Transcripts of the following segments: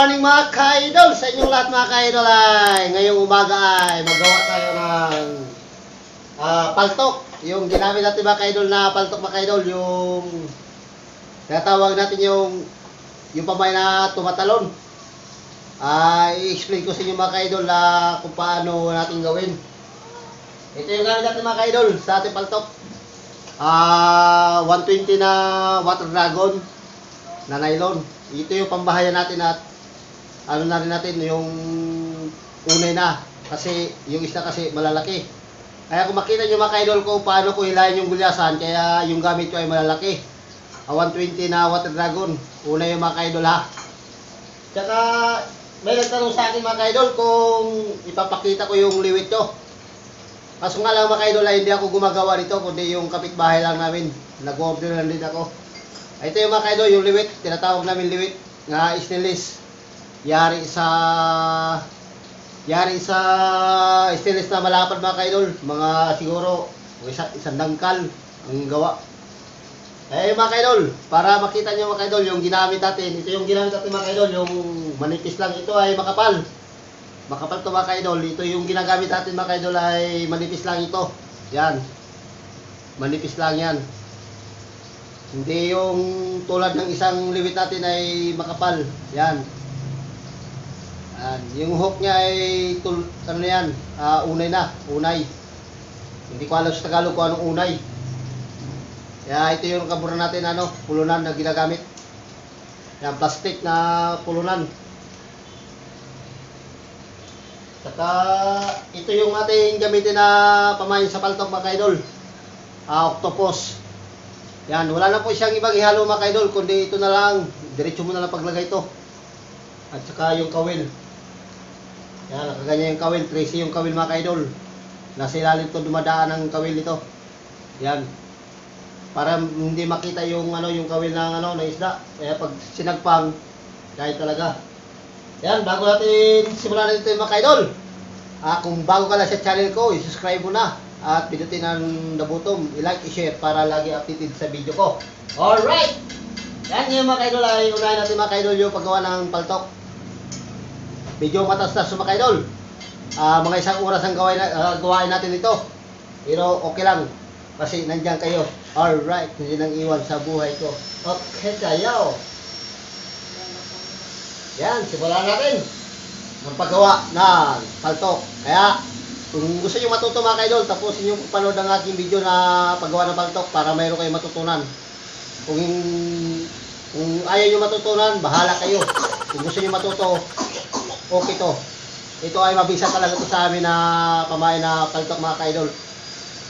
morning mga ka-idol sa inyong lahat mga ka-idol ay ngayong umaga ay magawa tayo ng paltok. Yung ginamit natin mga ka-idol na paltok mga ka-idol, yung tinatawag natin yung pamay na tumatalon. I-explain ko sa inyo mga ka-idol kung paano natin gawin. Ito yung gamit natin mga ka-idol sa ating paltok. 120 na water dragon na nylon. Ito yung pambahayan natin at ano na rin natin yung unay na kasi yung isda kasi malalaki. Kaya kung makita nyo mga ka-idol ko paano ko hilahin yung gulyasan, kaya yung gamit ko ay malalaki. 120 na water dragon, unay yung mga ka-idol ha. Tsaka may nagtanong sa akin mga ka-idol kung ipapakita ko yung liwit ko. Kaso nga lang mga ka-idol ay hindi ako gumagawa nito kundi yung kapitbahay lang namin. Nag-order lang din ako. Ito yung mga ka-idol, yung liwit, tinatawag namin liwit nga stainless. Yari sa stainless na malapad mga ka-idol, mga siguro isang dangkal ang gawa. Eh mga ka-idol, para makita nyo mga ka-idol yung ginamit natin, ito yung ginamit natin mga ka-idol, yung manipis lang, ito ay makapal. Makapal to mga ka-idol, ito yung ginagamit natin mga ka-idol ay manipis lang ito. Yan, manipis lang yan. Hindi yung tulad ng isang liwit natin ay makapal. Yan. Yung hook niya ay ano yan, unay na, unay. Hindi ko alam sa Tagalog kung anong unay. Kaya ito yung kabura natin, pulunan na ginagamit. Yan, plastic na pulunan. Saka ito yung ating gamitin na pamain sa paltok mga ka-idol. Octopus. Yan, wala na po siyang ibang ihalo mga ka-idol, kundi ito na lang, diretso mo na lang paglagay ito. At saka yung kawil. Yan, nakaganyan yung kawil, 13 yung kawil mga ka-idol. Nasa ilalim ito dumadaan ang kawil nito. Yan. Para hindi makita yung yung kawil ng isda. Kaya pag sinagpang, kahit talaga. Yan, bago natin simulan natin ito mga ka-idol. Kung bago ka lang sa channel ko, i-subscribe mo na. At pindutin ang nabutom, i-like, i-share para lagi updated sa video ko. Alright! Yan yung mga ka-idol ay unahin natin mga ka-idol yung paggawa ng paltok. Medyo matas-tas mga ka-idol. Mga isang oras ang gawain natin ito. Pero okay lang kasi nandiyan kayo. Alright, hindi nang iwan sa buhay ko. Okay tayo. Yan, simulan natin ang paggawa ng paltok. Kaya kung gusto nyo matuto mga ka-idol, tapusin nyo panood ang aking video na paggawa ng paltok para mayroon kayong matutunan. Kung ayaw nyo matutunan, bahala kayo. Kung gusto nyo matuto, okay to. Ito ay mabisa talaga to sa amin na pamain na paltok mga ka-idol.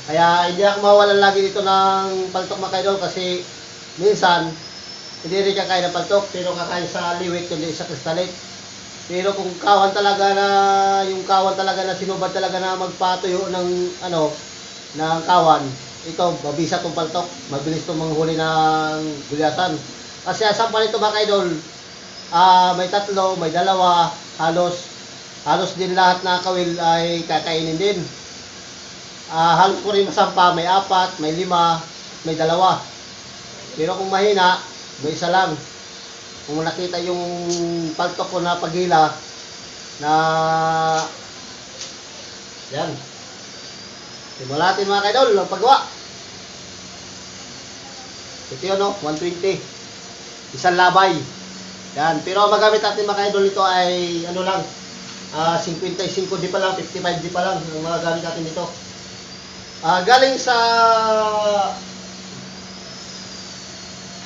Kaya hindi ako mawalan lagi dito ng paltok mga ka-idol kasi minsan hindi rin kakain ng paltok pero kakain sa liwit kundi sa kristalit. Pero kung kawan talaga na sinubad talaga na magpatuyo ng ng kawan, ito mabisa tong paltok, mabilis tong manghuli ng gulyasan. Kasi asan pa nito mga ka-idol, may tatlo, may dalawa, halos din lahat na kawil ay kakainin din. Halos ko rin masampa, may 4, may 5, may 2. Pero kung mahina, may isa lang. Kung nakita yung paltok ko na paghila na yan. Simulan natin mga ka-idol ang paggawa. Ito yun 120. Isang labay. Yan. Pero ang magamit natin mga ka-idol ito ay lang 55 di pa lang, 55 di pa lang ang mga gamit natin dito. Galing sa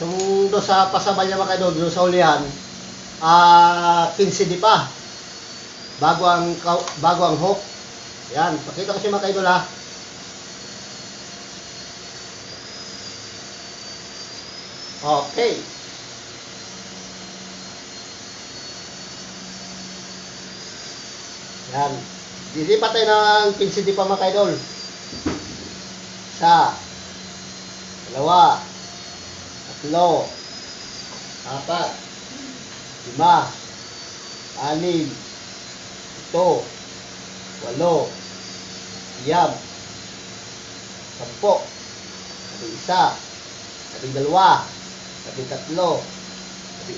do sa pasabay niya mga ka-idol, sa ulihan, 15 di pa. Bago ang hook. Yan, pakita ko siya mga ka-idol ha. Okay. Yan. Dilipat tayo ng 15 di pa mga ka-idol. Isa, dalawa, 3, 4, 5, 6, 7, 8, 9, 10, 11, 12, 13,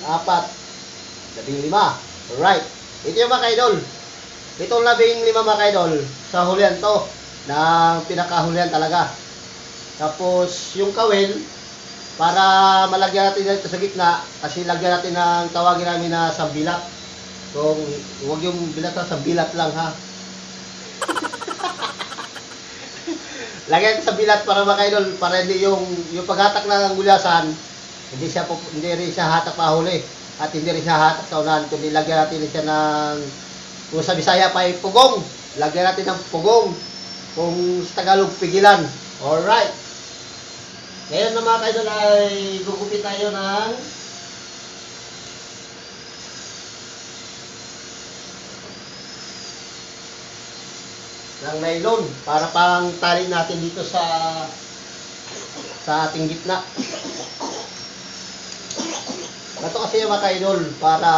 14, 15, Alright. Ito yung mga ka-idol. Itong 15 mga ka-idol, sa hulihan to. Na pinakahulihan talaga. Tapos, yung kawil, para malagyan natin dito sa gitna, kasi lagyan natin ng tawagin namin na sambilat. So, huwag yung bilat sa bilat lang ha. Lagyan sa bilat para mga ka-idol, para hindi yung paghatak ng gulyasan, hindi rin siya hatak pahuli at hindi rin siya hatak sa unahan, kundi lagyan natin siya ng, kung sa Bisaya pa ay pugong, lagyan natin ng pugong, kung sa Tagalog pigilan. Alright, ngayon na mga ka-idol ay gugupit tayo ng nylon para pang tali natin dito sa ating gitna. Ito kasi yung mga ka-idol para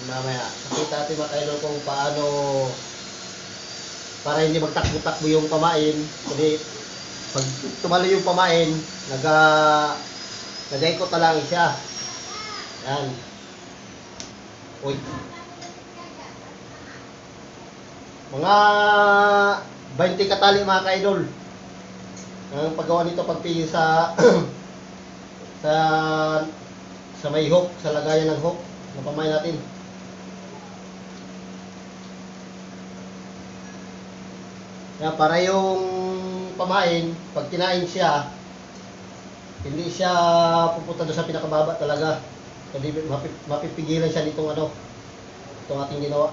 mamaya nakita natin mga ka-idol kung paano para hindi magtakbo-takbo yung pamain. Kundi pag tumalo yung pamain, nag-ikot na lang siya. Yan. Uy. Mga 20 katali mga ka-idol ang paggawa nito pagpili sa sa may hook, sa lagayan ng hook na pamain natin. Yan, para yung pamain, pag kinain siya, hindi siya pupunta doon sa pinakababa talaga. Hindi mapipigilan siya nitong itong ating ginawa.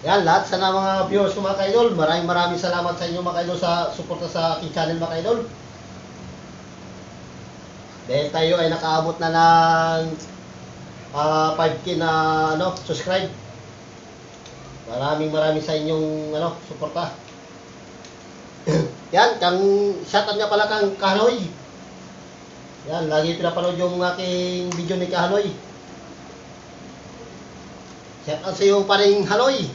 Yan, lahat sa mga viewers ko mga ka-idol, maraming salamat sa inyo mga ka-idol sa suporta sa aking channel mga ka-idol. Dahil tayo ay nakaabot na ng 5K na subscribe. Maraming sa inyong suporta. Yan, shoutout nga pala kang Kahanoy. Yan, lagi pinapanood yung aking video ni Kahanoy. Shoutout sa iyo pa rin Hanoy.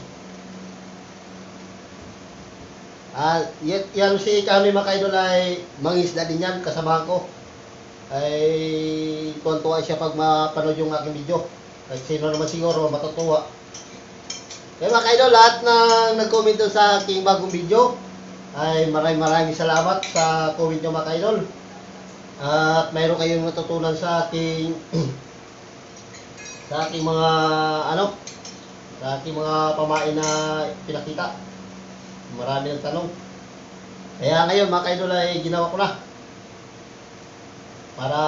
Yan si kami mga ka-idol ay mangisda din yan, kasamahan ko. Ay tuwan-tuwa siya pag mapanood yung aking video. Kahit sino naman siguro matutuwa. Kaya mga ka-idol, lahat na nag-comment sa aking bagong video ay maraming salamat sa comment nyo mga ka-idol. At mayroon kayong natutunan sa aking sa aking mga sa aking mga pamain na pinakita. Marami ng tanong. Kaya ngayon mga ka-idol ay ginawa ko na. Para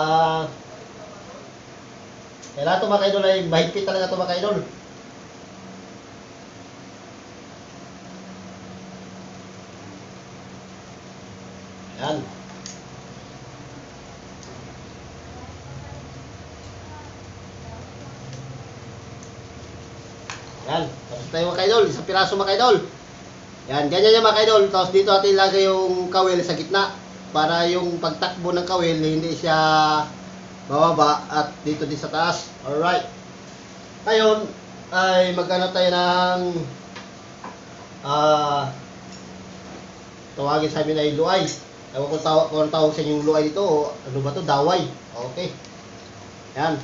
kaya lahat mga ka-idol ay mahigpit talaga ito mga ka-idol. Yan. Yan. Tapos tayo mga ka-idol. Isang piraso mga ka-idol. Yan. Ganyan yan mga ka-idol. Tapos dito natin ilagay yung kawil sa gitna. Para yung pagtakbo ng kawil hindi siya bababa at dito din sa taas. Alright. Ngayon ay magkano tayo ng tawagin sa amin ay luay. Ewan ko kung tawag sa inyong luay dito o ano ba to? Daway. Okay. Yan.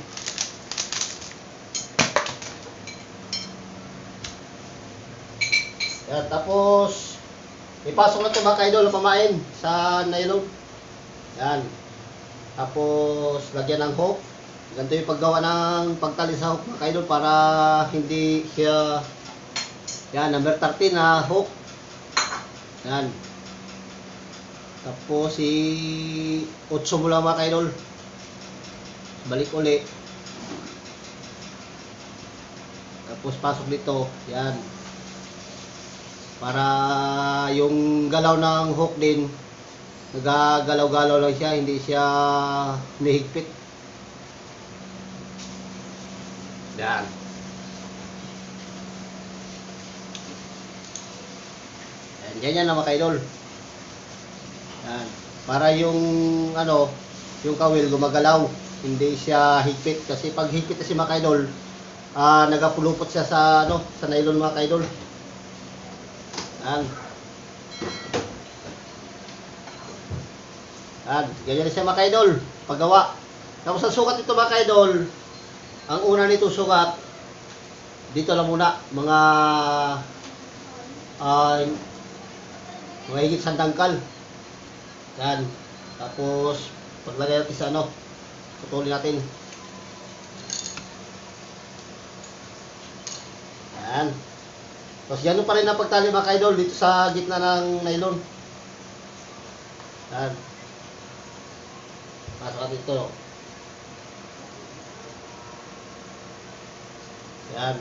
Yan. Tapos ipasok na ito mga ka-idol na pamain sa nylon. Yan. Tapos lagyan ng hook. Ganito yung paggawa ng pagtali sa hook mga ka-idol para hindi siya. Yan. Number 13 na hook. Yan. Tapos si 8 mo lang mga ka-idol. Balik uli. Tapos pasok dito. Yan. Para yung galaw ng hook din, nagagalaw-galaw lang siya, hindi siya nihigpit. Yan. Ganyan na mga ka-idol. Yan. Para yung yung kawil gumagalaw, hindi siya higpit kasi pag higpit kasi mga ka-idol, nagapulupot siya sa sa nylon mga ka-idol. Yan. Yan, ganyan siya mga kaidol, paggawa. Tapos ang sukat nito mga kaidol, ang una nito sukat, dito lang muna, mga higit sa dangkal. Yan. Tapos, paglagay natin sa ano, putulin natin. Yan. Tapos ganun pa rin ang pagtali mga kaidol dito sa gitna ng nylon. Yan. Pasok natin ito. Yan.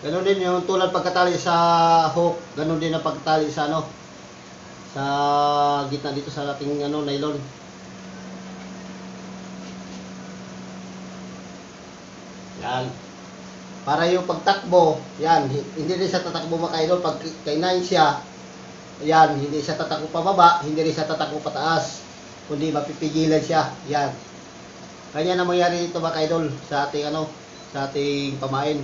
Ganun din yung tulad pagkatali sa hook, ganun din ang pagkatali sa ano, sa gitna dito sa ating ano, nylon. Yan. Para yung pagtakbo, yan, hindi rin siya tatakbo mga kaidol. Pag kainain siya, yan, hindi siya tatakbo pababa, hindi rin siya tatakbo pataas, kundi mapipigilan siya. Yan. Kanya na mangyari ito mga kaidol sa ating ano, sa ating pamain.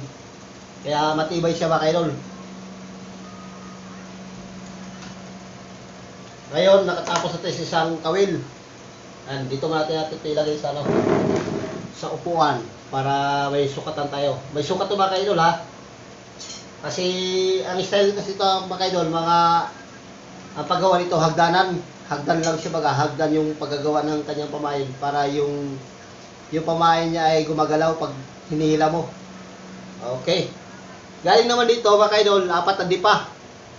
Kaya matibay siya mga kaidol. Ngayon, nakatapos natin sa isang kawil. Yan, dito natin ilagay sa ano, sa upuan para may sukatan tayo. May sukat to mga kaidol ha. Kasi ang style kasi ito mga kaidol, ang paggawa nito hagdanan. Hagdan lang siya baga, hagdan yung paggagawa ng kanyang pamain para yung pamain niya ay gumagalaw pag hinihila mo. Okay. Galing naman dito mga kaidol, 4 na dipa.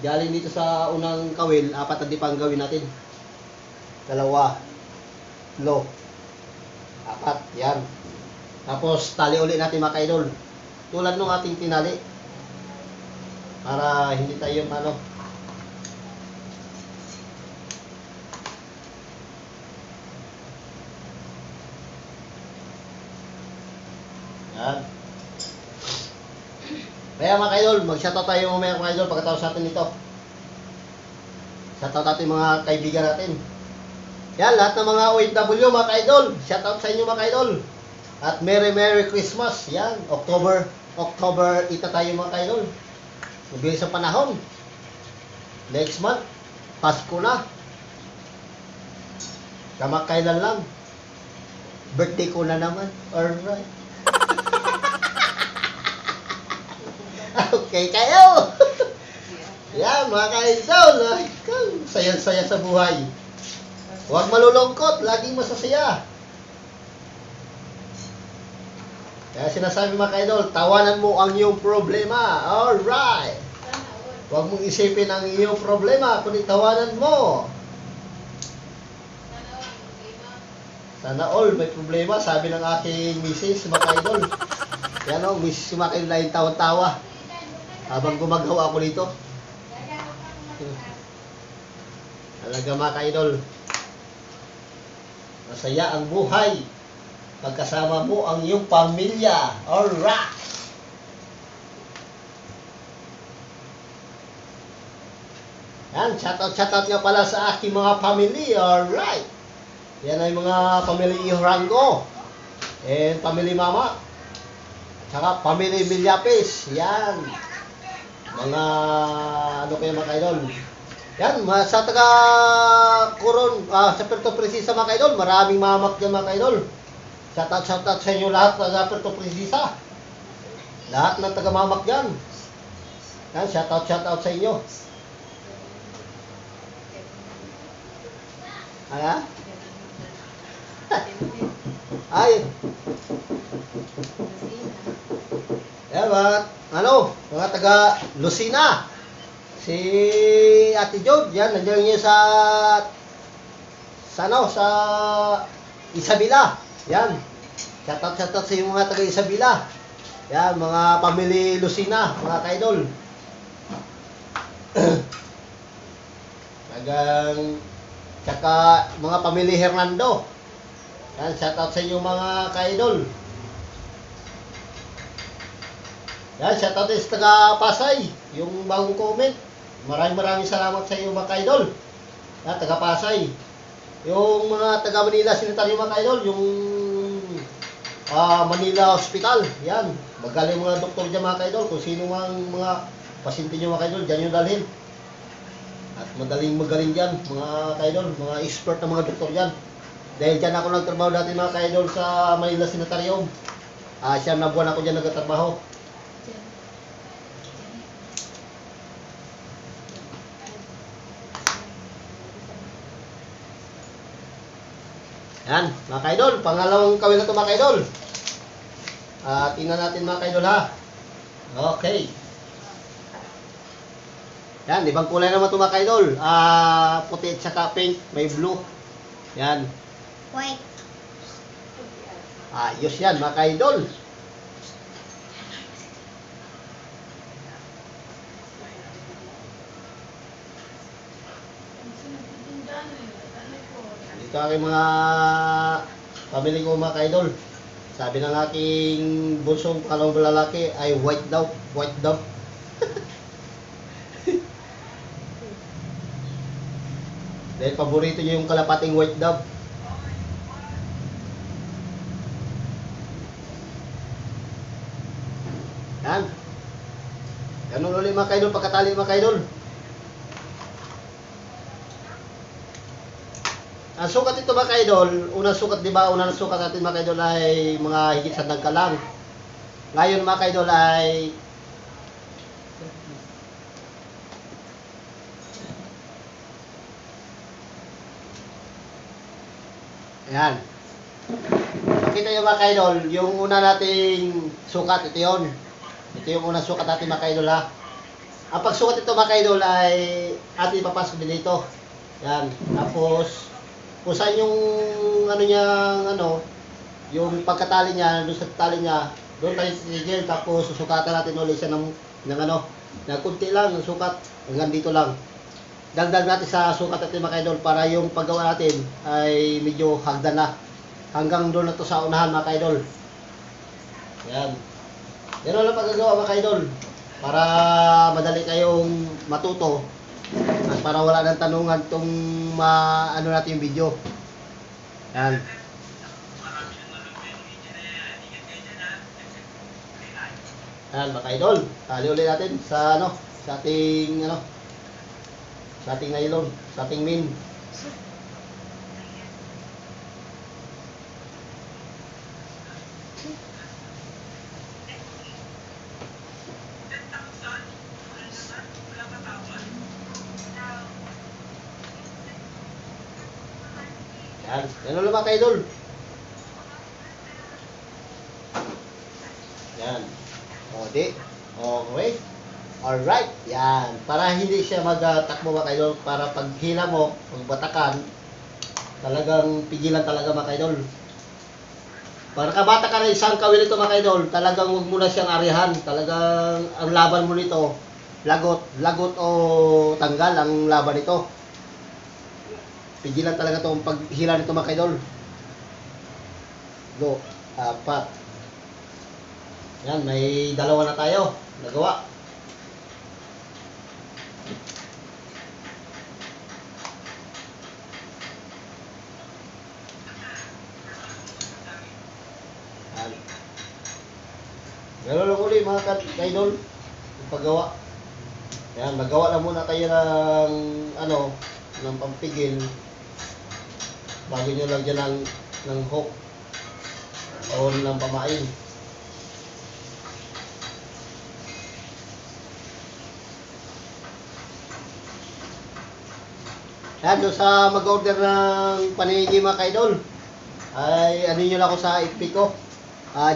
Galing dito sa unang kawil, 4 na dipa ang gawin natin. 2, 3, 4, yan. Tapos tali ulit natin mga kaidol. Tulad nung ating tinali. Para hindi tayo ano. Yan. Kaya mga kaidol, mag-shoutout tayo mamaya mga kaidol pagkatapos natin ito. Shoutout natin mga kaibigan natin. Yan, lahat ng mga OFW mga kaidol. Shoutout sa inyo mga kaidol. At Merry Christmas. Yan, October ita tayo mga kaidol. Mabilis ang panahon. Next month, Pasko na. Kamakailan lang. Birthday ko na naman. Alright. Okay kayo. Yan mga kaidol. Saya-saya sa buhay. Huwag malulungkot. Laging masasaya. Kaya sinasabi mga kaidol, tawanan mo ang iyong problema. Alright. Huwag mong isipin ang iyong problema, kundi tawanan mo. Sana all may problema, sabi ng aking misis, mga kaidol. Yan o, misis mga kaidol na yung tawa-tawa. Habang gumagawa ako dito. Talaga mga kaidol. Masaya ang buhay. Pagkasama mo ang iyong pamilya. Alright! Yan, shoutout nga pala sa aking mga family. Alright! Yan ay mga family Ihrango. And family Mama. Saka family Milyapis. Yan. Mga ano kayo mga kaidol. Yan, sa taga Coron, sa Puerto Princesa mga kaidol. Maraming mamak dyan mga kaidol. Shoutout sa inyo lahat sa Puerto Princesa. Lahat ng taga-mamak dyan. Yan, shoutout sa inyo. Ano? Ay. Yan mga taga Lucina. Si Ate Jod, yan, nandiyan niyo sa Isabela. Yan. Shoutout sa yung mga taga Isabela. Yan, mga family Lucina, mga kaidol. Tsaka mga family Hernando. Yan, shoutout sa inyo mga kaidol. Yan, shoutout sa taga Pasay, yung bagong comment. Maraming salamat sa inyo mga kaidol. Yan, taga Pasay. Yung mga taga Manila Sinitaryo mga kaidol, yung Manila Hospital. Yan, magaling mga doktor dyan mga kaidol. Kung sino mga pasyente nyo mga kaidol, dyan nyo dalhin. At magaling dyan, mga kaidol, mga expert na mga doktor dyan. Dahil dyan ako nagtrabaho dati mga kaidol sa Manila Sanitarium. Siyam na buwan ako dyan nagtatrabaho. Yan, mga kaidol, pangalawang kawil na ito mga kaidol. Tingnan natin mga kaidol ha. Okay. Yan, ibang kulay naman ito mga kaidol. Puti at saka pink, may blue. Yan. White. Ayos yan mga kaidol. Dito aking mga pamilya ko mga kaidol. Sabi ng aking bunsong pangalawang lalaki ay white daw. White daw. Dahil paborito niya yung kalapating white dove. Yan. Ganun ulit mga kaidol, pagkatali mga kaidol. Ang sukat ito mga kaidol, unang sukat di ba, unang sukat natin mga kaidol ay mga higit sa dagka lang. Ngayon mga kaidol ay ayan. Makita nyo mga kaidol, yung una nating sukat, ito yun. Ito yung unang sukat natin mga kaidol ha. Ang pagsukat ito mga kaidol ay ating ipapasok din dito. Yan. Tapos, kung saan yung ano niyang ano, yung pagkatali niya, doon sa tali niya, doon tayo sisigil. Tapos, susukatan natin ulit siya ng ano, na kunti lang, ng sukat, hanggang dito lang. Dagdag natin sa sukat natin mga kaidol para yung paggawa natin ay medyo hagdan na. Hanggang doon na to sa unahan mga kaidol. Yan. Yan lang paggagawa mga kaidol. Para madali kayong matuto. At para wala nang tanungan itong ano natin yung video. Yan. Yan mga kaidol. Tali ulit natin sa ano, sa ating ano, sa ating nylon, sa ating min. Yan, yan ulit mga kaidol. Yan. O, di. Okay. Alright, yan. Para hindi siya magtakbo mga kaidol, para pag hila mo, magbatakan, talagang pigilan talaga mga kaidol. Para kabata ka na isang kawil ito mga kaidol, talagang huwag mo na siyang arihan. Talagang ang laban mo nito, lagot o tanggal ang laban nito. Pigilan talaga ito ang paghila nito mga kaidol. Go, 4. Yan, may dalawa na tayo. Nagawa. Yan. Gano'n lang ulit mga kaidol. Yung paggawa. Yan, magawa lang muna kayo ng ano, ng pampigil. Bago nyo lang dyan ng hook o ng pamain. Yan, doon sa mag-order ng panigi mga kaidol, ay ano nyo lang ako sa FB ko,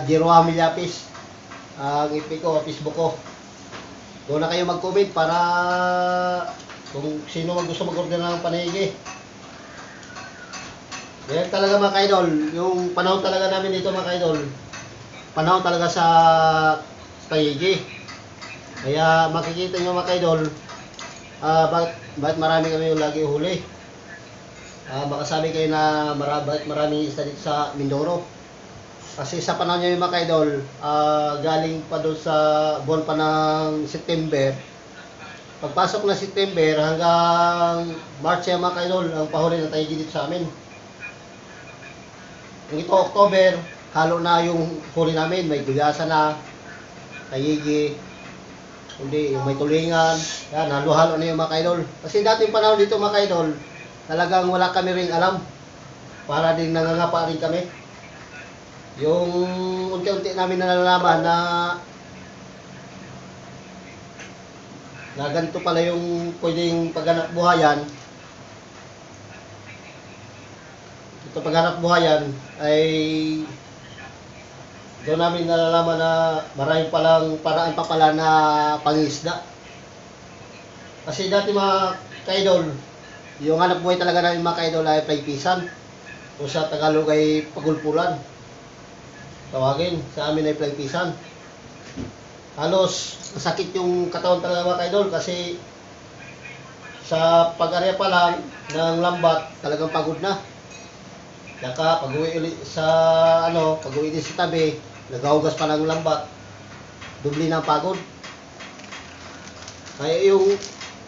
Jero Millapis, ang FB ko, Facebook ko. Doon na kayo mag-comment para kung sino gusto mag-order ng panigi. Yan talaga mga kaidol, yung panahon talaga namin dito mga kaidol, panahon talaga sa panigi. Kaya makikita nyo mga kaidol, bakit marami kami yung lagi huli. Baka sabi kayo na bakit maraming isda dito sa Mindoro. Kasi sa panahon nyo yung mga kaidol, galing pa doon sa buwan pa ng September. Pagpasok na September hanggang March yung mga kaidol, ang pahuli na tayo dito sa amin. Yung ito October, halo na yung huli namin. May gulasa na, tayigi. Hindi, yung may tulingan. Yan, halo-halo na yung mga kaidol. Kasi dating panahon dito mga kaidol, talagang wala kami ring alam. Para din nangangapa rin kami. Yung unti-unti namin nalalaman na ganito pala yung pwedeng paghanap buhayan. Ito paghanap buhayan ay doon namin nalalaman na maraming palang paraan pa pala na pangisda. Kasi dati mga kaidol, yung hanap buhay talaga namin mga kaidol ay playpisan. O sa Tagalog ay pagulpulan. Tawagin, sa amin ay playpisan. Halos masakit yung katawan talaga mga kaidol kasi sa pag-area pa lang ng lambat talagang pagod na. Saka pag-uwi ulit sa pag-uwi din sa tabi, naghuhugas pa ng lambat, dubli ng pagod. Kaya yung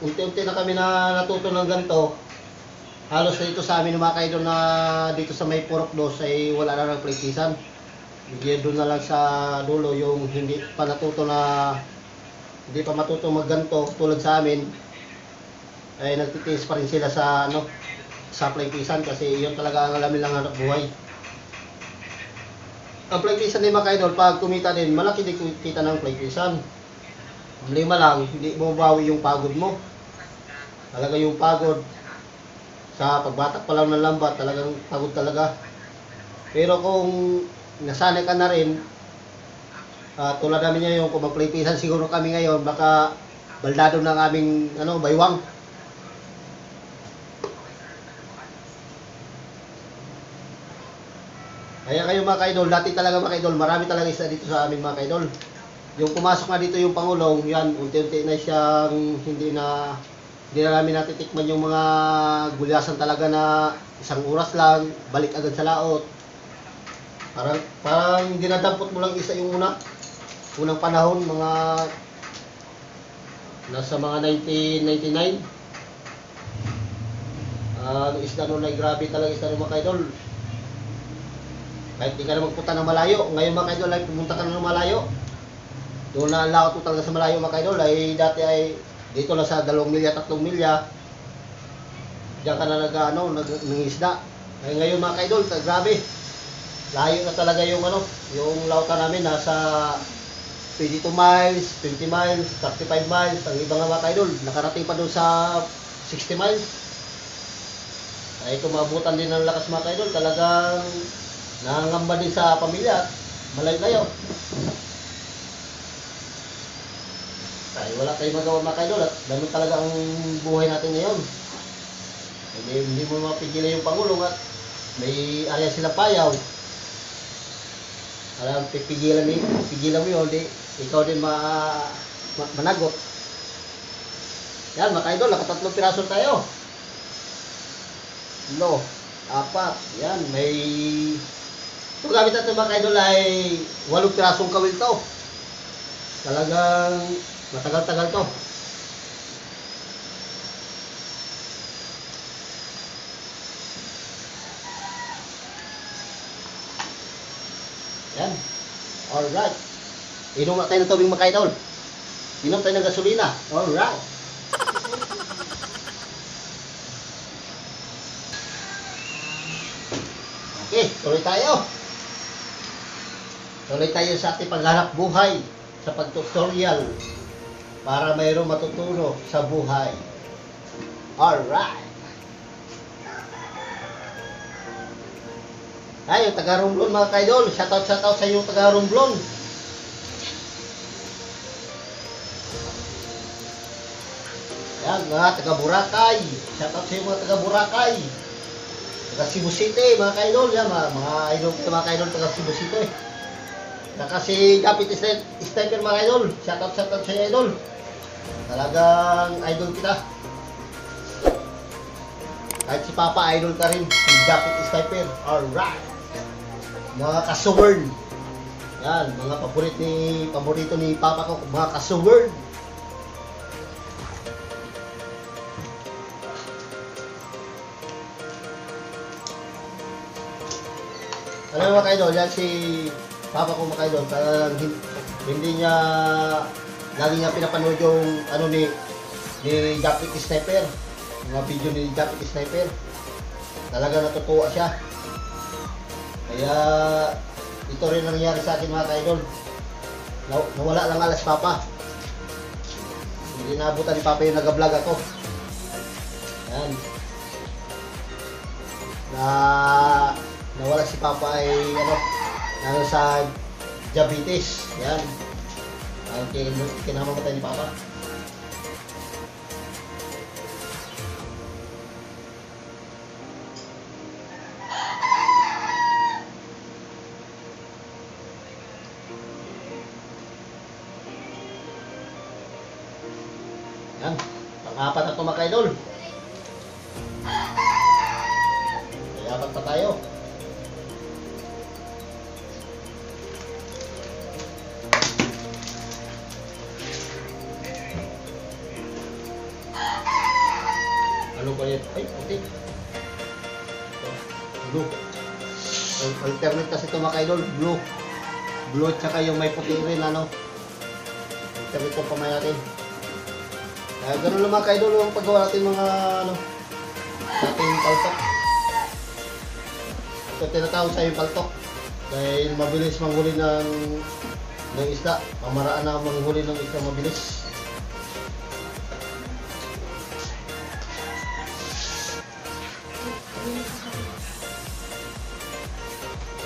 unti-unti na kami na natuto ng ganito, halos dito sa amin mga kaidol na dito sa may Purok 2 ay wala na ng playpisan. Bigyan doon na lang sa dulo yung hindi pa matuto magganto tulad sa amin, ay nagtitiis pa rin sila sa sa playpisan kasi yun talaga ang alamin lang hanap buhay. Ang playpisan din mga kaidol, pag kumita din, malaki din kita ng playpisan. Ang lima lang, hindi mo bawi yung pagod mo. Talaga yung pagod sa pagbatak pa lang ng lambat, talagang pagod talaga. Pero kung nasanay ka na rin, tulad namin ngayon, kung mag-playpisan siguro kami ngayon, baka baldado ng aming baywang. Kaya kayo mga kaidol, dati talaga mga kaidol, marami talaga isda dito sa aming mga kaidol. Yung pumasok na dito yung Pangulong, yan, unti-unti na siyang hindi na namin natitikman yung mga gulyasan talaga na isang oras lang, balik agad sa laot. Parang dinadampot mo lang isa yung unang panahon, mga nasa mga 1999. Isda nun ay grabe talaga isda ng mga kaidol. Kahit di ka na magpunta ng malayo, ngayon mga kaidol ay pumunta ka na ng malayo. Doon na ang laot talaga sa malayo mga kaidol, ay dati ay dito lang sa 2 milya, 3 milya. Diyan ka na nangisda. Ay ngayon mga kaidol, grabe. Layo na talaga yung yung lautan namin, nasa 22 miles, 20 miles, 35 miles. Ang ibang mga kaidol, nakarating pa doon sa 60 miles. Ay kumabutan din ng lakas mga kaidol, talagang nangangamba din sa pamilya, malayo-layo. Ay wala tayong magawa mga kaidol at ganun talaga ang buhay natin ngayon. Hindi mo mapigilan yung Pangulong at may area sila payaw. Alam, pigilan mo yun, ikaw din managot. Yan mga kaidol, nakatatlong piraso tayo. 4, yan, may ito gamit natin mga kaidol ay 8 pirasong kawil to. Talagang matagal-tagal to. Yan. Alright. Inom na tayo ng tubig mga kaidol. Inom tayo ng gasolina. Alright. Okay, tuloy tayo. Tuloy tayo sa ating paghanap buhay sa pag-tutorial para mayroong matutuno sa buhay. Alright. Ay, yung taga-Romblon mga kaidol. Shoutout sa yung taga-Romblon. Yan, mga taga-Boracay. Shoutout sa yung mga taga-Boracay. Taga-Cebu City, mga kaidol. Yan, mga idol, mga kaidol taga-Cebu City. Saka si Kapit Sniper mga idol. Shoutout sa iyo idol. Talagang idol kita. Kahit si Papa idol ka rin. Si Kapit Sniper. Alright. Mga kasuword. Yan, mga paborito ni Papa ko. Mga kasuword. Alam mo mga idol, yan si Papa ko mga idol, talagang hindi niya lagi niya pinapanood yung ano ni Japit Sniper. Mga video ni Japit Sniper. Talaga natutuwa siya. Kaya ito rin nangyari sa akin mga ka-idol. Nawala lang alas Papa. Hindi naabutan ni Papa yung nag-vlog ako. Yan. Nawala si Papa ay sa diabetes. Yan. Kinamamatay ni Papa. Yan. Pang-apat na ito mga ka-idol. Mayaman pa tayo. Ano ba yan? Ay, puti. Blue. Alternate kasi ito mga ka-idol. Blue. Blue at saka yung may puti rin ano. Alternate ito pamay natin. Ganun lang mga ka-idol yung paggawa natin mga ating paltok. Ito tinatawag sa yung paltok dahil mabilis manghuli ng isda. Pamaraan na manghuli ng isda mabilis.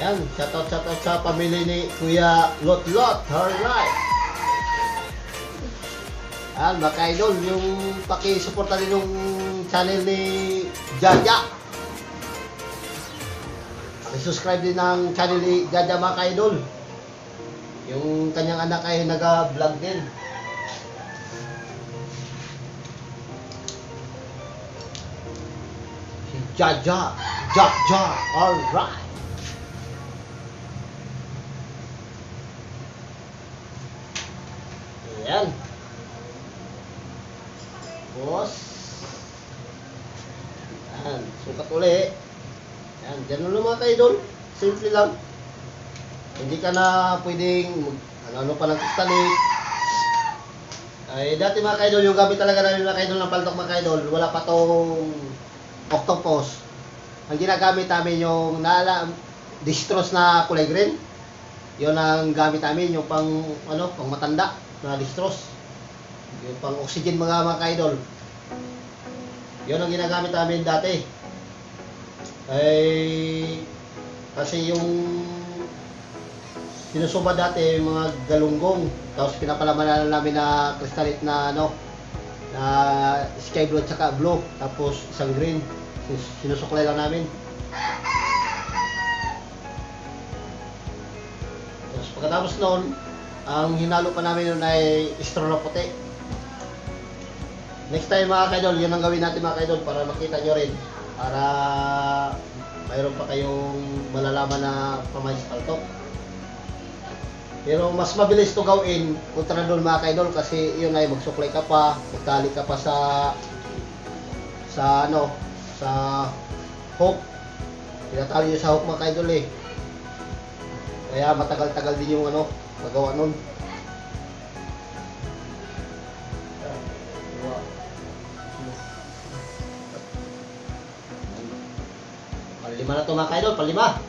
Yan, shoutout sa pamilya ni Kuya Lot. Alright. Yan, mga ka-idol, yung paki-suporta din yung channel ni Jaja. Paki-subscribe din ng channel ni Jaja mga ka-idol. Yung kanyang anak ay nag-vlog din. Si Jaja, alright. Yan. Boss. Yan, sukat uli. Yan, dyan lang mga ka-idol. Simple lang. Hindi ka na pwedeng ano pa ng kristalik. Ay, dati mga ka-idol, yung gamit talaga namin mga ka-idol ng paltok mga ka-idol, wala pa tong octopus. Ang ginagamit namin yung distros na kulay green. Yun ang gamit namin, yung pang matanda na distros. Yung pang oxygen mga ka-idol. Yun ang ginagamit namin dati. Ay kasi yung sinusuba dati yung mga galunggong, tapos pinapalamanan namin na kristalit na na sky blue at saka blue, tapos isang green. Sinusuklay lang namin. Tapos pagkatapos noon, ang hinalo pa namin nun ay straw na puti. Next time mga ka-idol, yun ang gawin natin mga ka-idol para makita nyo rin. Para mayroon pa kayong malalaman na pamay sa paltok. Pero mas mabilis ito gawin kontra doon mga ka-idol kasi yun ay magsuklay ka pa, magtali ka pa sa hook. Pinatali nyo sa hook mga ka-idol eh. Kaya matagal-tagal din yung magawa nun. Lima na ito mga ka-idol, palima.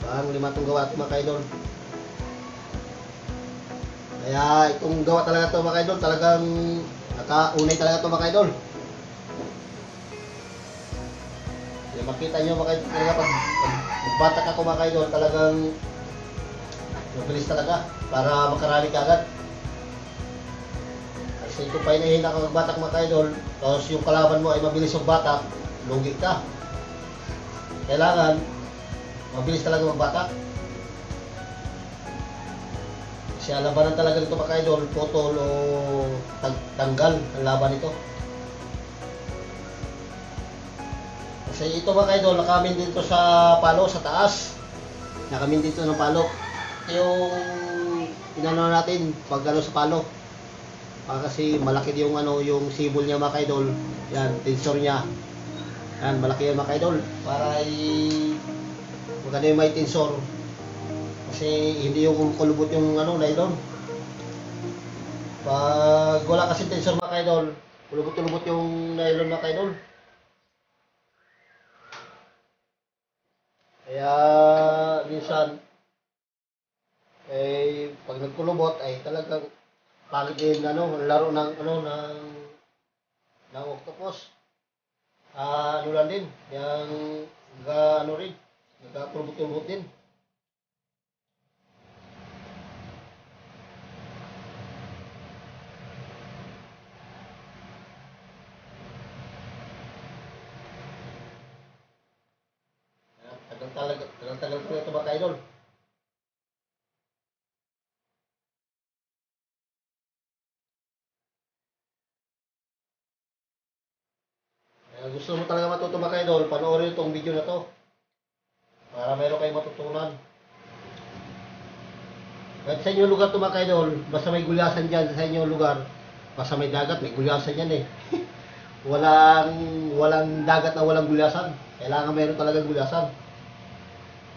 Pang lima itong gawa ito mga ka-idol. Kaya itong gawa talaga ito mga ka-idol, talagang nakaunay talaga ito mga ka-idol. Kaya makita nyo mga ka-idol, talaga pag magbatak ako mga ka-idol, talagang mabilis talaga para makarali ka agad. Kasi ito pa inahin ka magbatak mga ka-idol, tapos yung kalaban mo ay mabilis magbatak, lugi ka. Kailangan mabilis talaga magbatak. Kasi ang labanan talaga nito mga ka-idol, putol o tanggal ang laban nito. Kasi ito mga ka-idol, nakamin dito sa palo, sa taas. Nakamin dito ng palo. Ito yung inano natin pag sa palo. Kasi malaki yung yung sibol niya mga ka-idol. Yan, tensor niya. Yan, malaki yan mga ka-idol. Para maganda yung may tensor. Kasi hindi yung kulubot yung nylon. Pag wala kasi tensor mga kaidol, kulubot-kulubot yung nylon mga kaidol. Kaya minsan pag nagkulubot ay talagang pangit din laro ng ng octopus. Ano lang din, yung rin, nagkakulubot-kulubot din. Tagal ko na ito mga kaidol. Gusto mo talaga matuto mga kaidol, panoorin itong video na to. Para mayroon kayong matutunan. Kahit sa inyong lugar ito mga kaidol, basta may gulyasan dyan sa inyong lugar, basta may dagat, may gulyasan yan eh. walang dagat na walang gulyasan. Kailangan mayroon talaga gulyasan.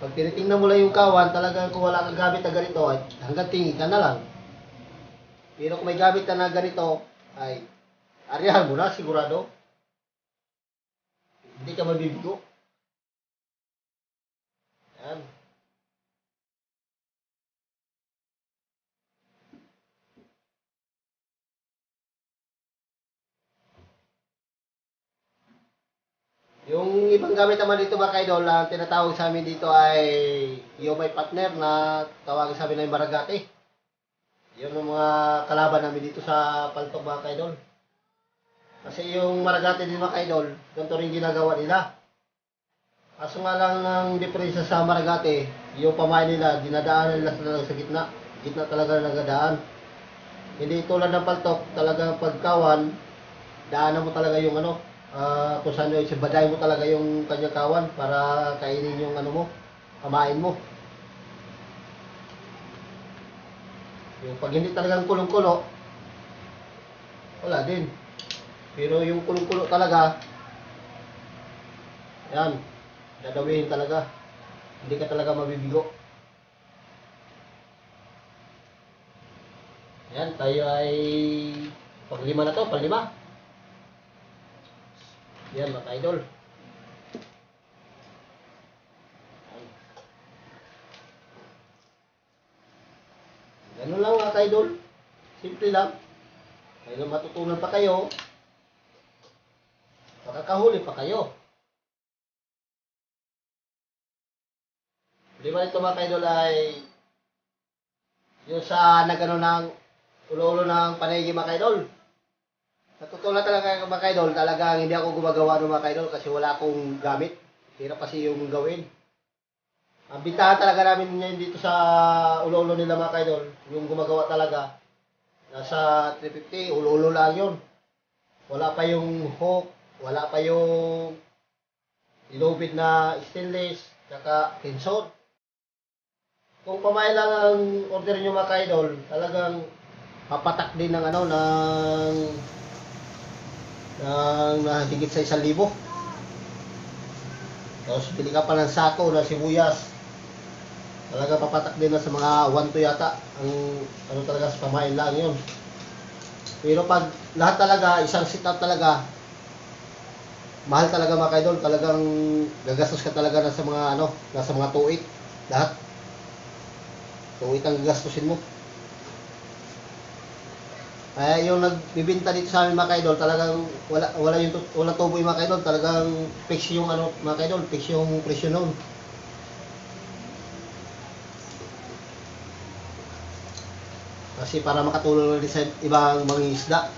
Pag tinitingnan mo lang yung kawan, talagang kung wala kang gamit na ganito, ay hanggang tingin ka na lang. Pero kung may gamit ka na ganito, ay arihan mo na, sigurado. Hindi ka mabibigo. Yan. Yung ibang gamit naman dito mga kaidol, ang tinatawag sa amin dito ay yung may partner na tawagin sa amin na yung baragate. Yun ang mga kalaban namin dito sa paltok mga kaidol. Kasi yung maragate din mga kaidol, ganito rin ginagawa nila. Kaso nga lang ang diferensya sa maragate, yung pamain nila, dinadaanan nila talaga sa gitna. Gitna talaga nagadaan. Hindi tulad ng paltok, talagang pagkawan, daanan mo talaga yung kung saan yung baday mo talaga yung kanyang kawan para kainin yung mo, kamain mo. Yung pag hindi talagang kulong-kulo, wala din. Pero yung kulong-kulo talaga, yan, dadawihin talaga. Hindi ka talaga mabibigo. Yan, tayo ay pang-lima na to, pang-lima. Yan mga idol. Ganun lang mga idol. Simple lang. Kaya matutunan pa kayo. Makakahuli pa kayo. Lima nito mga idol ay yung sa nagano ng ulo-ulo ng panaygi mga idol. Natutunan talaga mga idol, talagang hindi ako gumagawa ng mga idol kasi wala akong gamit. Hirap kasi yung gawin. Ang bintahan talaga namin ngayon dito sa ulo-ulo nila mga idol, yung gumagawa talaga, nasa 350, ulo-ulo lang yun. Wala pa yung hook, wala pa yung ilubid na stainless, saka tensor. Kung pamain lang ang order nyo mga idol, talagang papatak din ng higit sa 1,000. Tapos pili ka pa ng sako na sibuyas. Talaga papatak din na sa mga 1 to yata. Ang talaga sa pamain lang yun. Pero pag lahat talaga, isang setup talaga, mahal talaga mga kaidol. Talagang gagastos ka talaga na sa mga nasa mga 2.8. Lahat. 2.8 ang gagastusin mo. Yung nagbibinta dito sa amin mga kaidol, talagang wala tubo yung mga kaidol, talagang fix yung mga kaidol, fix yung presyo noon. Kasi para makatulong rin sa ibang mangingisda.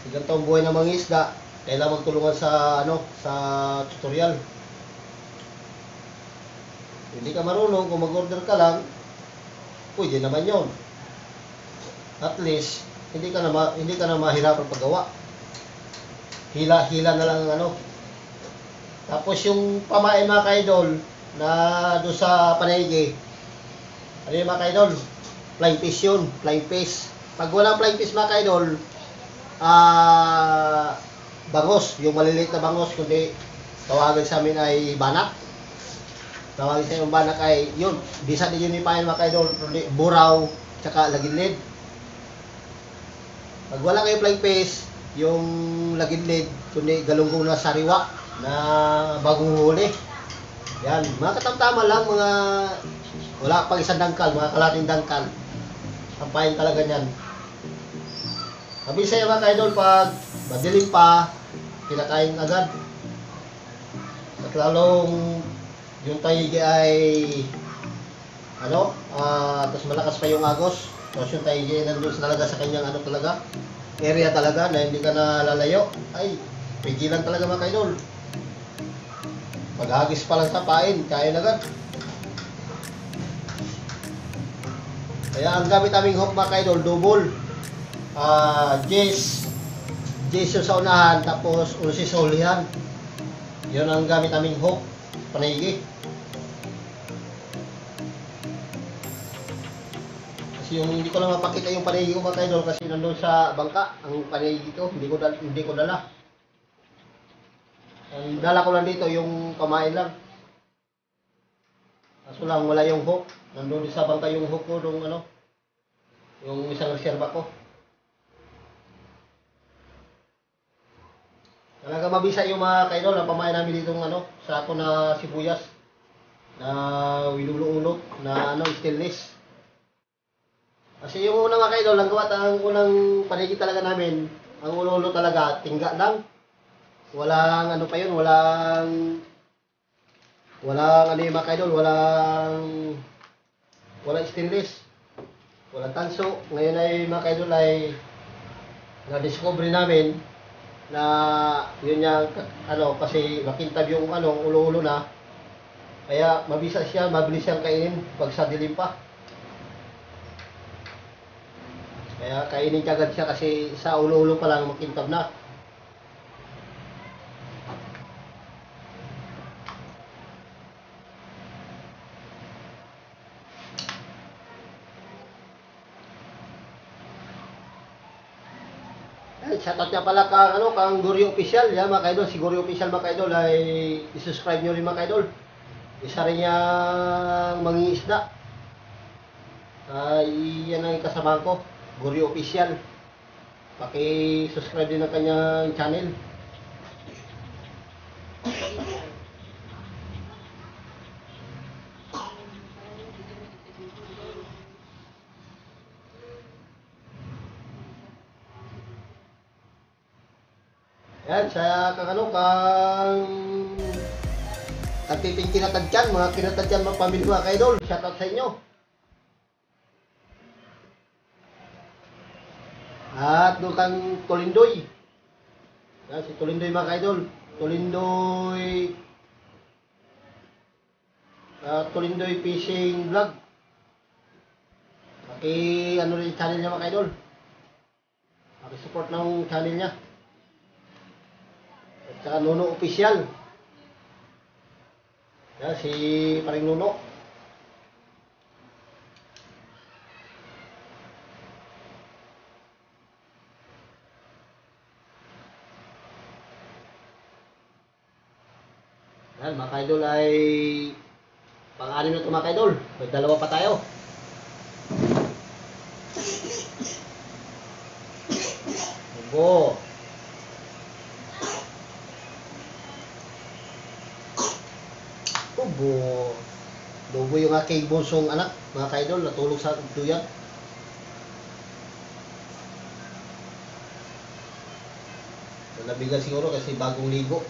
Ganito ang buhay ng mangingisda, kailangan magtulungan sa sa tutorial. Hindi ka marunong, kung mag-order ka lang, pwede naman yon. At least hindi ka na mahirapan paggawa. Hila na lang Tapos yung pamain mga kaidol na do sa panaygi, yung mga kaidol, flying fish yun, flying fish. Pag walang flying fish mga kaidol, bangos, yung maliliit na bangos, kundi tawagan sa amin ay banak. Tawagin sa yung banak ay yun, bisa din yun ipain mga kaidol, buraw, tsaka lagid-lead. Pag wala kayo flying fish, yung lagid-lead, kundi galunggong na sariwa na bagong huli. Yan, mga katamtama lang, mga wala pang isang dangkal, mga kalating dangkal. Sampahin talaga niyan. Mabisa yung mga ka-idol pag madilim pa, kinakain agad. At lalong yung tayigi ay tapos malakas pa yung agos. Tapos yung tayigi nandun talaga sa kanyang talaga, area talaga na hindi ka na lalayo. Ay, pigilan talaga mga ka-idol. Paghagis pa lang sa pain, kain agad. Kaya ang gamit aming hook mga ka-idol, double. Jace yung sa unahan, tapos usi sa ulihan. Yun ang gamit aming hook, panigi. Kasi yung hindi ko lang mapakita yung panigi ko mga ka-idol kasi nandun sa bangka ang panigi ko, hindi ko dala. Ang dala ko lang dito yung kamain lang. Kaso lang wala yung hook. Nandun sa bangka yung hook ko nung yung isang reserva ko. Talaga mabisa yung mga ka-idol ang pamain namin dito sa na sibuyas na winulo-ulot na stainless. Kasi yung unang mga ka-idol, ang unang panigi talaga namin, ang ulo-ulo talaga, tingga lang. Walang pa yun, walang yung mga ka-idol, walang stainless, walang tanso. Ngayon ay mga ka-idol ay na-discover namin na yun yung kasi makintab yung ulo-ulo na, kaya mabisa siya, mabilis siyang kainin pag sa dilim pa. Kaya kainin kagad siya kasi sa ulo-ulo pa lang makintab na. Shoutout niya pala kang Goryo Official, yan mga ka-idol. Si Goryo Official mga ka-idol ay i-subscribe nyo rin mga ka-idol. Isa rin niyang mangingisda. Yan ang kasama ko, Goryo Official. Paki-subscribe din ang kanyang channel. Yan, sa tagpiping kinatadyan, mga kinatadyan mga pamilya mga ka-idol. Shoutout sa inyo. At doon kang Tulindoy. Yan, si Tulindoy mga ka-idol. Tulindoy Fishing Vlog. Rin channel niya mga ka-idol. Support ng channel niya. At saka Nuno Official. Yan, si Paring Nuno. Yan, mga ka-idol ay pang-anim na ito mga ka-idol. May dalawa pa tayo. Ubo. Lobo yung aking bunsong anak, mga ka-idol, natulog sa duyan. Nalabigan siguro kasi bagong ligo.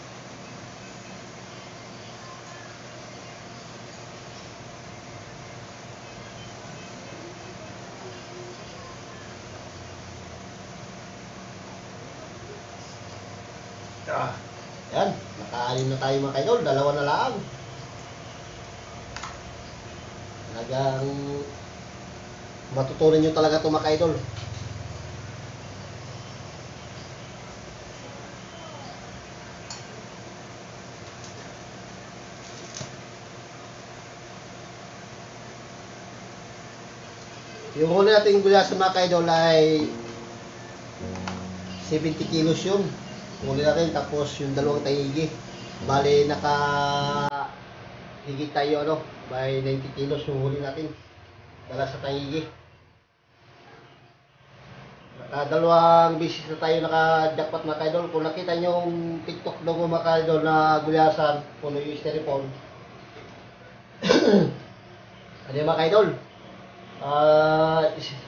Yan, naka-anim na tayo mga ka-idol, dalawa na lang. Talagang matutunan nyo talaga ito mga ka-idol. Yung huli nating gulasan mga ka-idol ay 70 kilos yun. Huli natin, tapos yung dalawang tayigi. Bale, higit tayo by 90 kilos yung huli natin. Dala sa tayigi. Dalawang beses na tayo naka-jackpot mga kaidol. Kung nakita nyo yung TikTok logo mga kaidol na gulyasan, puno yung styrofoam. Ano yung mga kaidol?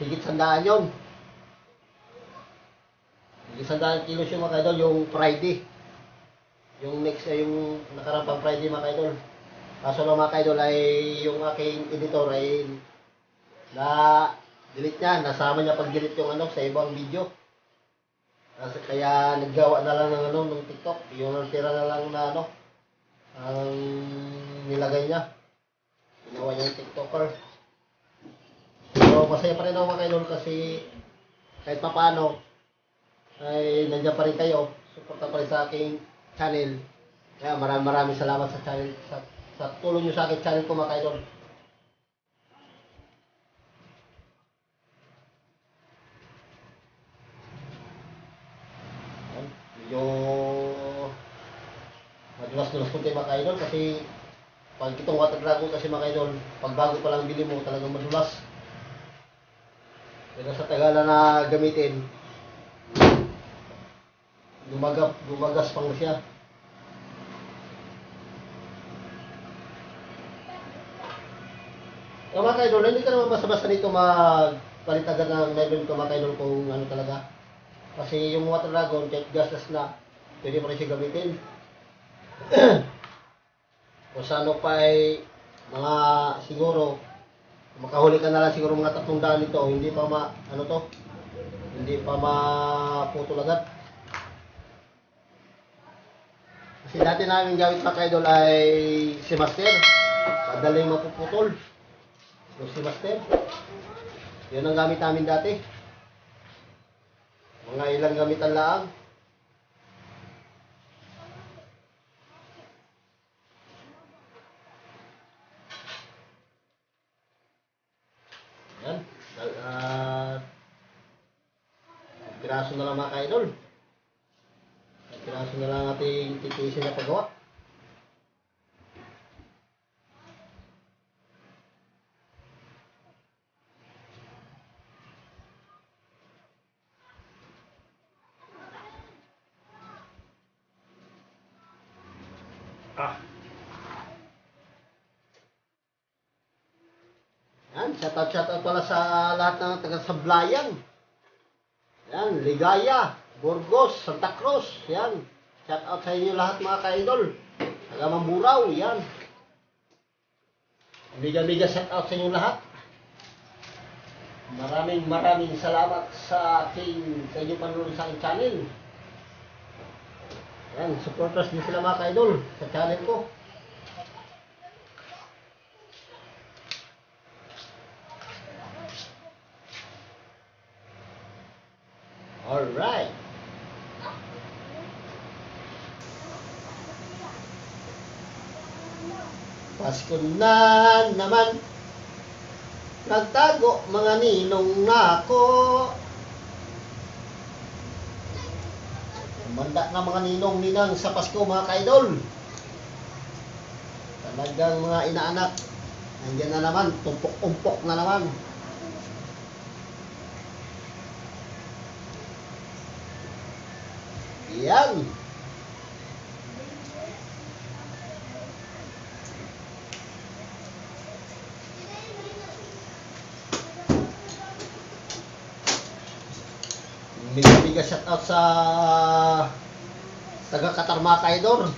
Higit 100 yun. Higit 100 kilos yung mga kaidol, yung Friday. Yung next ay yung nakarampang Friday mga kaidol. Kaso lang mga kaidol ay yung aking editor ay delete niya, nasama niya pag-delete yung sa ibang video. Kasi kaya naggawa na lang ng TikTok, yung tira na lang na ang nilagay niya. Ginawa niya yung TikToker. So masaya pa rin ako mga kaidol kasi kahit pa paano ay nandiyan pa rin kayo, suporta pa rin sa aking channel. Kaya maraming salamat sa channel, sa tulong niyo sa aking channel ko mga kaidol. Medyo madulas-dulas kunti mga kaidol kasi pag itong water dragon kasi mga kaidol, pag bago pa lang bili mo talagang madulas. Pero sa tagala na gamitin, gumagas pang siya. So, mga kaidol, hindi ka naman basta-basta nito magpalit agad ng level ko mga kaidol kung ano talaga. Kasi yung water dragon, kahit gasgas na, pwede pa rin siya gamitin. Kung sa ano pa ay mga siguro, makahuli ka na lang siguro mga 300 nito, hindi pa hindi pa maputol agad. Kasi dati namin gamit mga kaidol ay si Master. Madaling mapuputol. Yung si Master. Yun ang gamit namin dati. Mga ilang gamitan lang. Yan. Piraso na lang mga kaidol. Piraso na lang ating titiisin na paggawa. Yan, shoutout pala sa lahat ng taga-Sablayan. Yan, Ligaya, Burgos, Santa Cruz. Yan, shoutout sa inyo lahat mga ka-idol. Taga-Mamburao, yan. Miga-miga shoutout sa inyo lahat. Maraming salamat sa inyong panonood sa aking channel. Yan, supporters din sila mga ka-idol sa channel ko. Alright. Pasko na naman. Nagtago mga ninong na ako. Manda na mga ninong-ninang sa Pasko mga ka-idol. Talagang mga inaanak. Nandiyan na naman, tumpok-umpok na naman. Yan. Mega shoutout sa taga-Qatar mga ka-idol.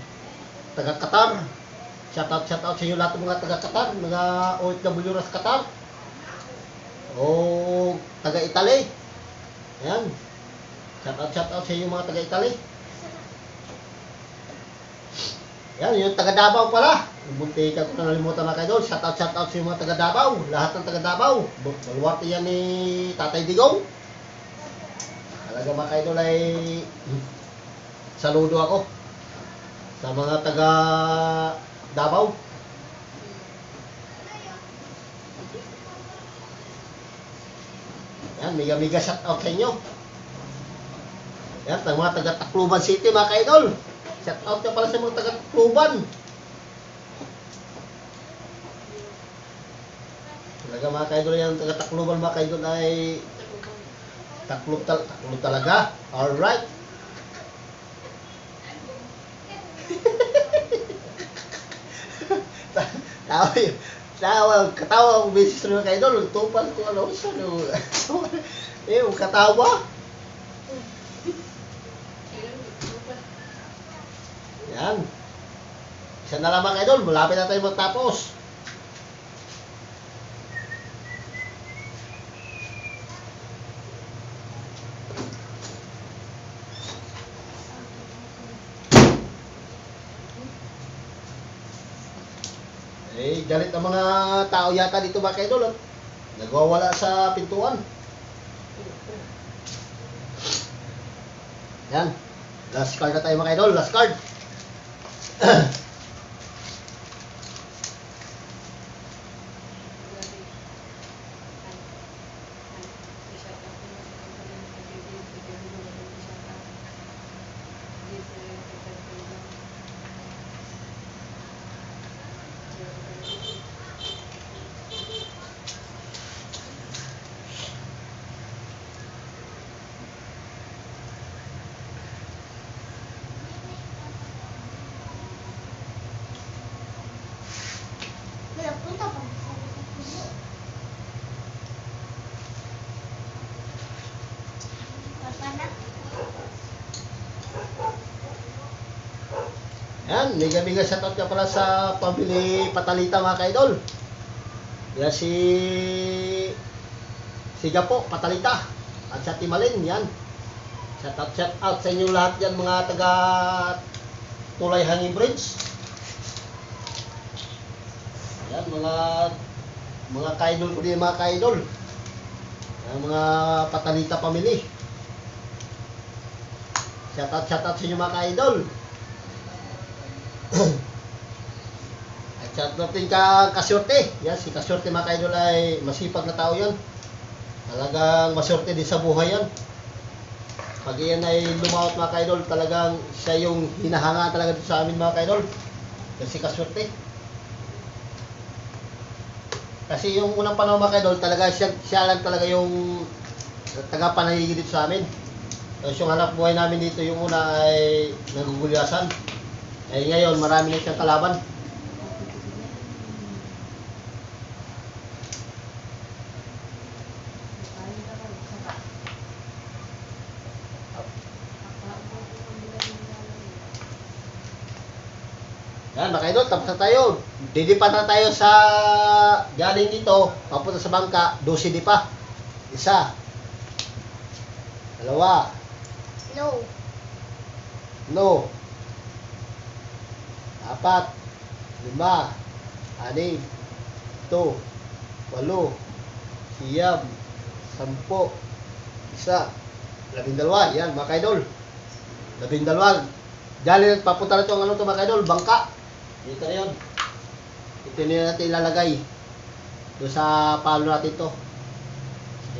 Taga-Qatar. Shoutout sa inyo lahat ng mga taga-Qatar, mga OFW sa Qatar. O taga-Italy. Ayan. Shoutout sa inyo mga taga-Italy. Yan, yung taga-Davao pala. Bunti ka ko nalimutan mga ka-idol. Shoutout sa inyo mga taga-Davao. Lahat ng taga-Davao. Baluwarte yan ni Tatay Digong. Talaga mga ka-idol ay saludo ako sa mga taga-Davao. Yan, mega shoutout sa inyo. Yan, mga taga-Tacloban City mga ka-idol. Shoutout ka pala sa mga taga-Tacloban. Talaga mga ka-idol yan, taga-Tacloban mga ka-idol ay Taklob talaga. Alright. Tawa yun. Katawa ang beses na kayo doon. Tupan ko ano. Katawa. Yan. Isa na lamang kayo doon. Malapit na tayo matapos. Galit ang mga tao yata dito ba kayo doon. Nagwawala sa pintuan. Yan. Last card na tayo mga idol. Last card. Yan, mega shoutout ka pala sa pamili Patalita mga ka-idol. Yan si Gapo Patalita at sa Timalin, yan. Shoutout sa inyo lahat yan mga taga Tulay Hanging Bridge. Yan, mga ka-idol ko din mga ka-idol. Yan, mga Patalita pamili. Shoutout sa inyo mga ka-idol. At shout natin ka Kasorte. Yan, si Kasorte mga ka-idol ay masipag na tao yan. Talagang maswerte din sa buhay yan. Pag yan ay lumawat mga ka-idol, talagang siya yung hinahanga talaga dito sa amin mga ka-idol. Yan si Kasorte. Kasi yung unang panahon mga ka-idol, talaga siya lang talaga yung taga-panahigi dito sa amin. Tapos yung hanap buhay namin dito, yung una ay nagugulyasan. Eh ngayon, marami na siyang kalaban. Yan, mga idol, tapos na tayo. Didipan na tayo sa galing dito, papunta sa bangka, 12 di pa. Isa. Dalawa. No. Apat, 5, 6, 7, 8, 9, 10, 11, yan mga ka-idol. 12. Dali papunta na ito ang ano ito mga ka-idol, bangka. Dito na yun. Ito na natin ilalagay. Doon sa palo natin ito.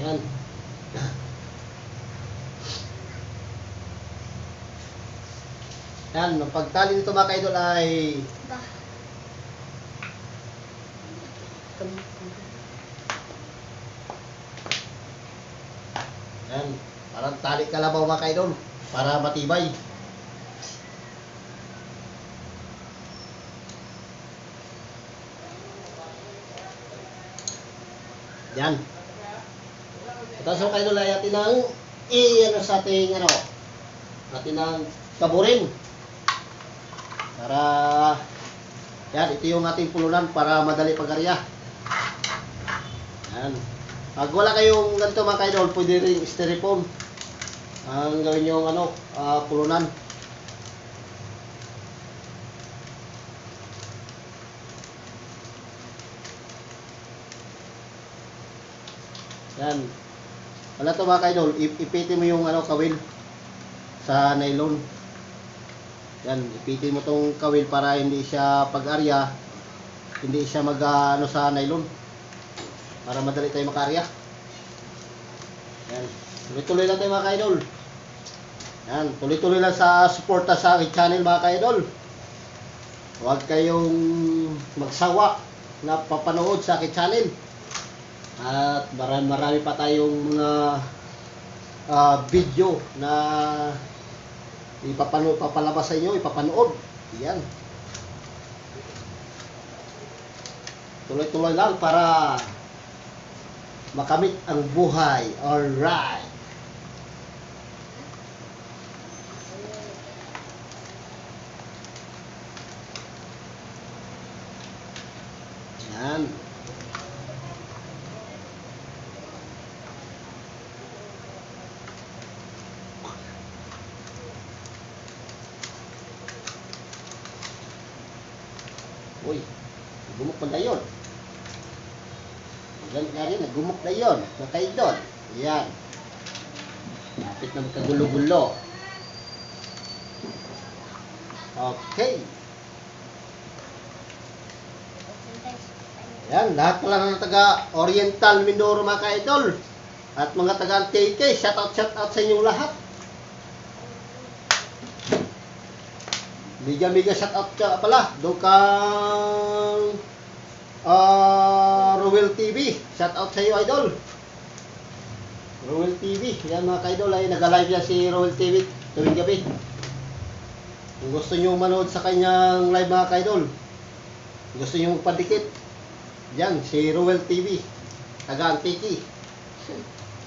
Ayan. Yan, ang pagtali nito mga ka-idol ay yan, parang tali kalabaw mga ka-idol para matibay. Yan. Tapos mga ka-idol ay atin ang sa ating atin ang kaburin. Para yan, ito yung ating pulunan para madali pag-arya. Yan. Pag wala kayong ganito mga ka-idol, pwede rin styrofoam ang gawin yung pulunan. Yan. Wala to mga ka-idol, ipitin mo yung kawil sa nylon. Yan, ipitin mo tong kawil para hindi siya pag-arya, hindi siya sa nylon. Para madali tayo maka-arya. Yan. Tuloy-tuloy lang tayo mga ka-idol. Yan, tuloy-tuloy lang sa suporta sa aking channel mga ka-idol. Huwag kayong magsawa na papanood sa aking channel. At marami pa tayong mga video na papalabas sa inyo, ipapanood. Yan. Tuloy-tuloy lang para makamit ang buhay. Alright. Yan. Uy, gumuk pa na yun. Ganit nga rin, nagumuk na yun. Nakaidol. Yan. Lapit na magkagulo-gulo. Okay. Yan, lahat pala ng taga-Oriental Mindoro mga ka-idol. At mga taga-TK, shout out sa inyong lahat. Biga shout out ka pala. Doon kang Rowell TV. Shout out sa iyo, idol. Rowell TV. Yan mga ka-idol, ay nag-live yan si Rowell TV tuwing gabi. Kung gusto nyo manood sa kanyang live mga ka-idol, gusto nyo magpadikit, yan, si Rowell TV, taga-Antiki.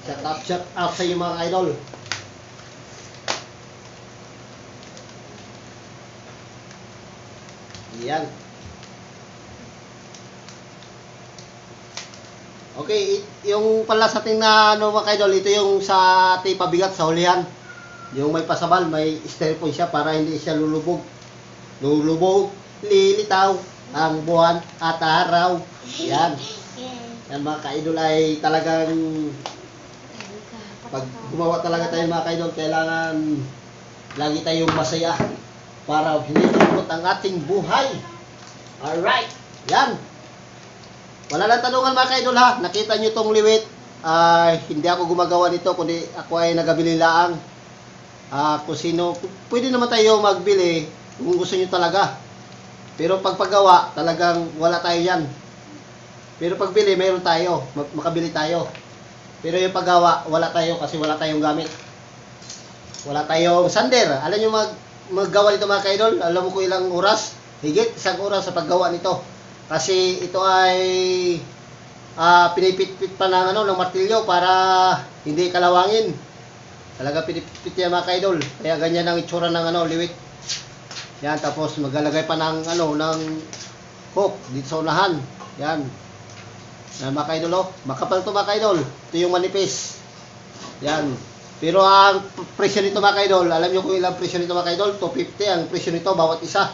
Shout out sa iyo mga ka-idol. Yan. Okay, yung pala sa ating na ano mga ka-idol, ito yung sa ating pabigat sa hulihan. Yung may pasabal, may styrofoam siya para hindi siya lulubog. Lulubog, lilitaw ang buwan at araw. Yan. Yan mga ka-idol ay talagang pag gumawa talaga tayo mga ka-idol, kailangan lagi tayong masaya para hindi lulubog ang ating buhay. Alright. Yan. Wala lang tanungan mga ka-idol ha. Nakita nyo tong liwit. Hindi ako gumagawa nito, kundi ako ay nagabili laang. Kung sino, pwede naman tayo magbili kung gusto nyo talaga. Pero pag paggawa, talagang wala tayo yan. Pero pagbili, mayroon tayo. Makabili tayo. Pero yung paggawa, wala tayo kasi wala tayong gamit. Wala tayong sander. Alam nyo maggawa nito mga ka-idol? Alam mo ko ilang oras? Higit 1 oras sa paggawa nito. Kasi ito ay pinipit-pit pa ng, ng martilyo para hindi kalawangin. Talaga pinipit yan mga ka-idol. Kaya ganyan ang itsura ng liwit. Yan, tapos maglalagay pa ng ng hook dito sa unahan. Yan. Yan mga ka-idol, oh. Makapal to mga ka-idol. Ito yung manipis. Yan. Pero ang presyo nito mga ka-idol, alam nyo kung ilang presyo nito mga ka-idol? 250 ang presyo nito bawat isa.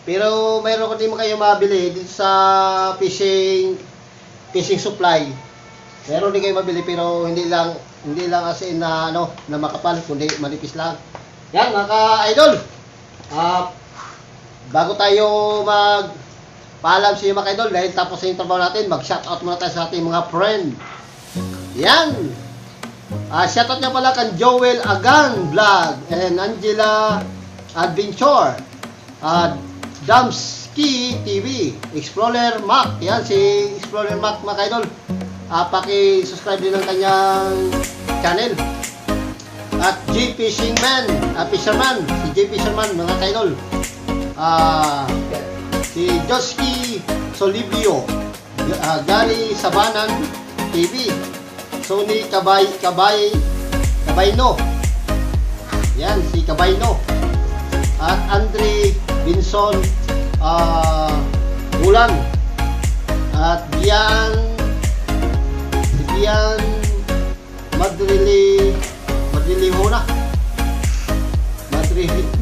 Pero mayroon ko din mo kayo mabili dito sa fishing supply. Meron din kayo mabili pero hindi lang as in na na makapal, kundi manipis lang. Yan mga ka-idol. Bago tayo magpaalam sa inyo mga ka-idol, dahil tapos sa yung trabaho natin, mag-shoutout muna tayo sa ating mga friend. Yan. Shoutout niya pala kan Joel Agan Vlog and Angela Adventure. Damski TV, Explorer Mac. Yan si Explorer Mac mga ka-idol. Paki-subscribe din ng kanyang channel. At J Fishingman, Fisherman, si J Fisherman mga ka-idol. Si Joski Solibio, Gary Sabanan TV, Sony Kabayno. Yan si Kabayno. At Andre Binson Bulan. At Gian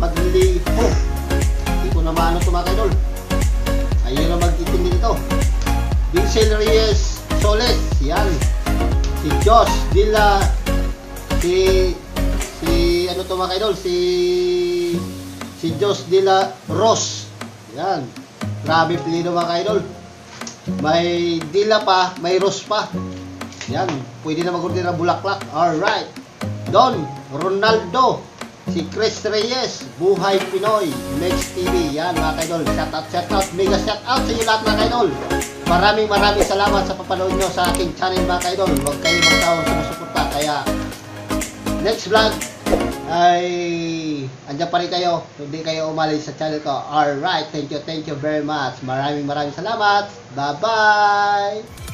Madriliho. Hindi ko naman ito mga ka-idol. Ayun na mag-itindi dito. Vincel Reyes Soles. Yan. Si Josh Dilla. Si ano to mga ka-idol? Si Josh Dilla Ross. Yan. Grabe pilido mga ka-idol. May Dilla pa, may Ross pa. Yan. Pwede na mag-order ng bulaklak. Alright. Don Ronaldo. Si Chris Reyes, Buhay Pinoy, Mex TV. Yan mga ka-idol. Shoutout. Mega shoutout sa inyo lahat mga ka-idol. Maraming salamat sa papanood nyo sa aking channel mga ka-idol. Huwag kayo magtawang sumusuporta. Kaya next vlog ay andyan pa rin kayo. Hindi kayo umalis sa channel ko. Alright, thank you very much. Maraming salamat. Bye-bye!